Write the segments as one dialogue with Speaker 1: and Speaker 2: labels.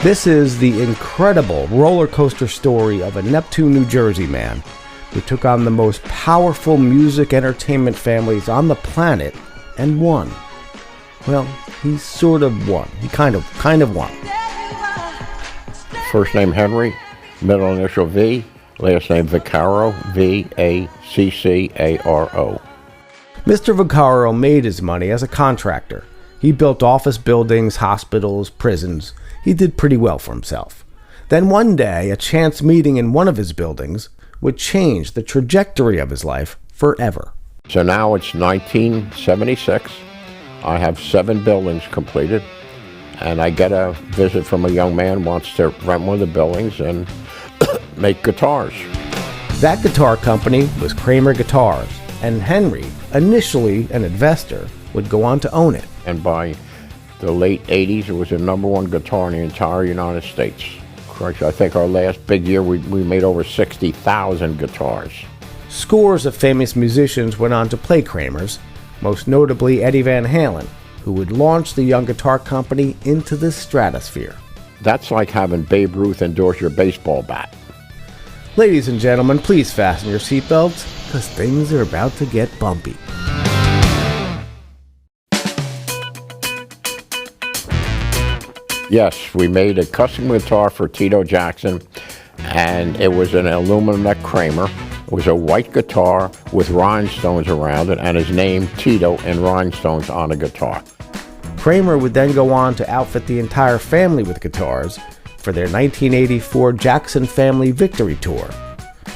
Speaker 1: This is the incredible roller coaster story of a Neptune, New Jersey man who took on the most powerful music entertainment families on the planet and won. Well, he sort of won. He kind of won.
Speaker 2: First name Henry, middle initial V, last name Vaccaro, Vaccaro.
Speaker 1: Mr. Vaccaro made his money as a contractor. He built office buildings, hospitals, prisons. He did pretty well for himself. Then one day, a chance meeting in one of his buildings would change the trajectory of his life forever.
Speaker 2: So now it's 1976. I have 7 buildings completed, and I get a visit from a young man who wants to rent one of the buildings and make guitars.
Speaker 1: That guitar company was Kramer Guitars, and Henry, initially an investor, would go on to own it.
Speaker 2: And by the late 80s, it was the #1 guitar in the entire United States. Christ, I think our last big year, we made over 60,000 guitars.
Speaker 1: Scores of famous musicians went on to play Kramer's, most notably Eddie Van Halen, who would launch the young guitar company into the stratosphere.
Speaker 2: That's like having Babe Ruth endorse your baseball bat.
Speaker 1: Ladies and gentlemen, please fasten your seatbelts, because things are about to get bumpy.
Speaker 2: Yes, we made a custom guitar for Tito Jackson, and it was an aluminum neck Kramer. It was a white guitar with rhinestones around it, and his name, Tito, in rhinestones on a guitar.
Speaker 1: Kramer would then go on to outfit the entire family with guitars for their 1984 Jackson Family Victory Tour.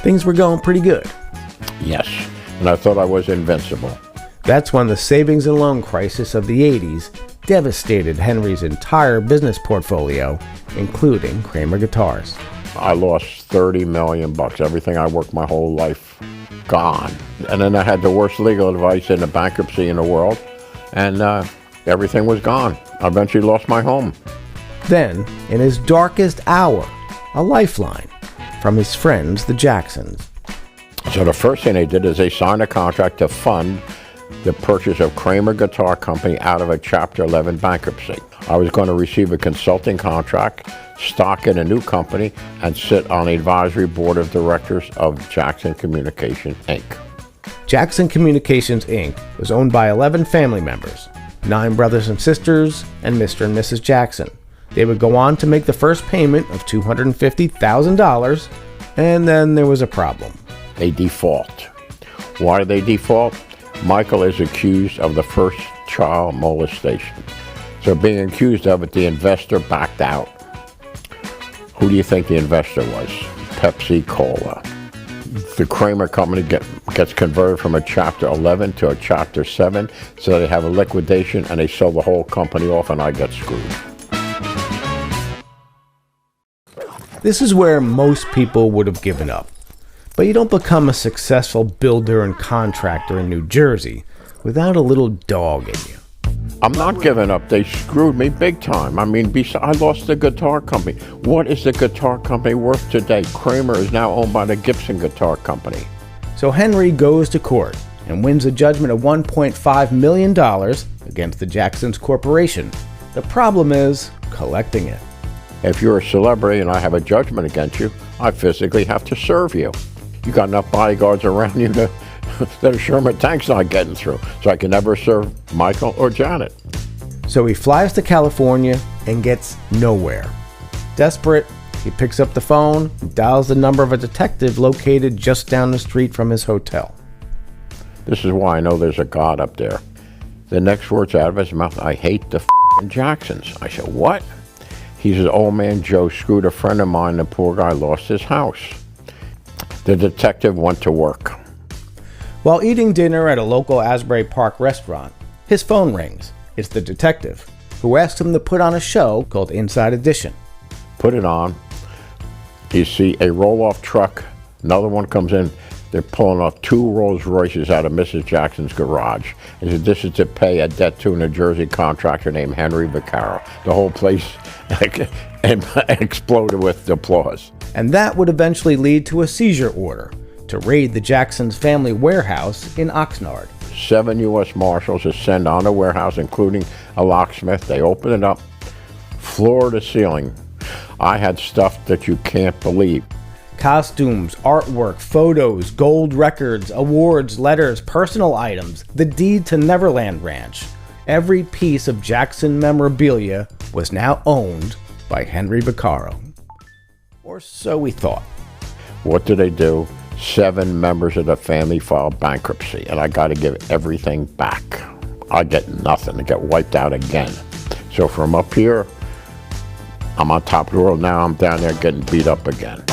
Speaker 1: Things were going pretty good.
Speaker 2: Yes, and I thought I was invincible.
Speaker 1: That's when the savings and loan crisis of the 80s devastated Henry's entire business portfolio, including Kramer Guitars.
Speaker 2: I lost $30 million. Everything I worked my whole life, gone. And then I had the worst legal advice in the bankruptcy in the world, and everything was gone. I eventually lost my home.
Speaker 1: Then, in his darkest hour, a lifeline from his friends, the Jacksons.
Speaker 2: So the first thing they did is they signed a contract to fund the purchase of Kramer Guitar Company out of a Chapter 11 bankruptcy. I was going to receive a consulting contract, stock in a new company, and sit on the advisory board of directors of Jackson Communications, Inc.
Speaker 1: Jackson Communications, Inc. was owned by 11 family members, 9 brothers and sisters, and Mr. and Mrs. Jackson. They would go on to make the first payment of $250,000, and then there was a problem.
Speaker 2: They default. Why did they default? Michael is accused of the first child molestation. So being accused of it, the investor backed out. Who do you think the investor was? Pepsi Cola. The Kramer company gets converted from a Chapter 11 to a Chapter 7, so they have a liquidation and they sell the whole company off, and I get screwed.
Speaker 1: This is where most people would have given up. But you don't become a successful builder and contractor in New Jersey without a little dog in you.
Speaker 2: I'm not giving up. They screwed me big time. I mean, I lost the guitar company. What is the guitar company worth today? Kramer is now owned by the Gibson Guitar Company.
Speaker 1: So Henry goes to court and wins a judgment of $1.5 million against the Jacksons Corporation. The problem is collecting it.
Speaker 2: If you're a celebrity and I have a judgment against you, I physically have to serve you. You got enough bodyguards around you that a Sherman tank's not getting through, so I can never serve Michael or Janet.
Speaker 1: So he flies to California and gets nowhere. Desperate, he picks up the phone and dials the number of a detective located just down the street from his hotel.
Speaker 2: This is why I know there's a God up there. The next words out of his mouth, "I hate the f***ing Jacksons." I said, "What?" He says, "Old man Joe screwed a friend of mine. The poor guy lost his house." The detective went to work.
Speaker 1: While eating dinner at a local Asbury Park restaurant, his phone rings. It's the detective, who asked him to put on a show called Inside Edition.
Speaker 2: Put it on. You see a roll-off truck. Another one comes in. They're pulling off 2 Rolls Royces out of Mrs. Jackson's garage. And said, this is to pay a debt to a New Jersey contractor named Henry Vaccaro. The whole place exploded with applause.
Speaker 1: And that would eventually lead to a seizure order to raid the Jacksons' family warehouse in Oxnard.
Speaker 2: 7 U.S. Marshals ascend on the warehouse, including a locksmith. They open it up, floor to ceiling. I had stuff that you can't believe.
Speaker 1: Costumes, artwork, photos, gold records, awards, letters, personal items, the deed to Neverland Ranch. Every piece of Jackson memorabilia was now owned by Henry Vaccaro. Or so we thought.
Speaker 2: What did they do? 7 members of the family filed bankruptcy, and I got to give everything back. I get nothing. I get wiped out again. So from up here, I'm on top of the world. Now I'm down there getting beat up again.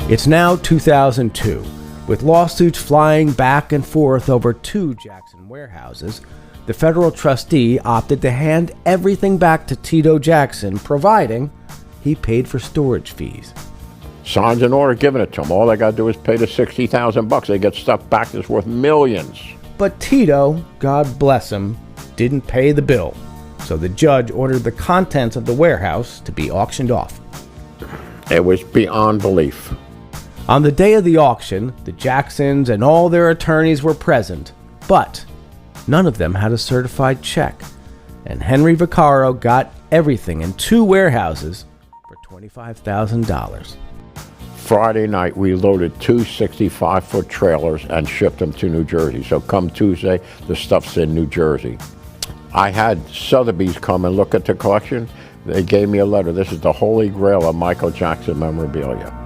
Speaker 1: It's now 2002. With lawsuits flying back and forth over 2 Jackson warehouses, the federal trustee opted to hand everything back to Tito Jackson, providing he paid for storage fees.
Speaker 2: Signs an order giving it to them. All they got to do is pay the $60,000. They get stuff back that's worth millions.
Speaker 1: But Tito, God bless him, didn't pay the bill. So the judge ordered the contents of the warehouse to be auctioned off.
Speaker 2: It was beyond belief.
Speaker 1: On the day of the auction, the Jacksons and all their attorneys were present, but none of them had a certified check, and Henry Vaccaro got everything in 2 warehouses for $25,000.
Speaker 2: Friday night, we loaded 2 65-foot trailers and shipped them to New Jersey. So come Tuesday, the stuff's in New Jersey. I had Sotheby's come and look at the collection. They gave me a letter. This is the holy grail of Michael Jackson memorabilia.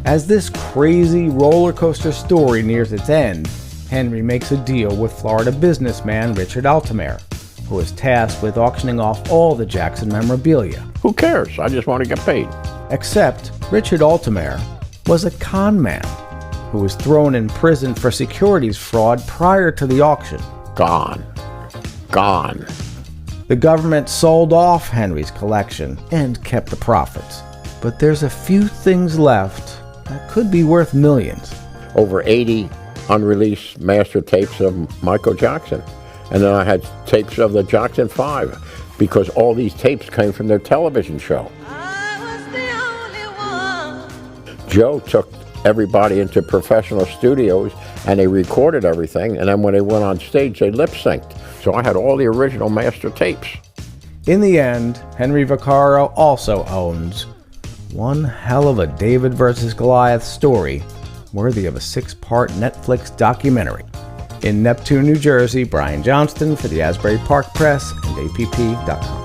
Speaker 1: As this crazy roller coaster story nears its end, Henry makes a deal with Florida businessman Richard Altemer, who is tasked with auctioning off all the Jackson memorabilia.
Speaker 2: Who cares? I just want to get paid.
Speaker 1: Except Richard Altemer was a con man who was thrown in prison for securities fraud prior to the auction.
Speaker 2: Gone. Gone.
Speaker 1: The government sold off Henry's collection and kept the profits. But there's a few things left that could be worth millions.
Speaker 2: Over 80 unreleased master tapes of Michael Jackson. And then I had tapes of the Jackson 5, because all these tapes came from their television show.
Speaker 3: I was the only one.
Speaker 2: Joe took everybody into professional studios and they recorded everything, and then when they went on stage, they lip-synced. So I had all the original master tapes.
Speaker 1: In the end, Henry Vaccaro also owns one hell of a David versus Goliath story worthy of a 6-part Netflix documentary. In Neptune, New Jersey, Brian Johnston for the Asbury Park Press and APP.com.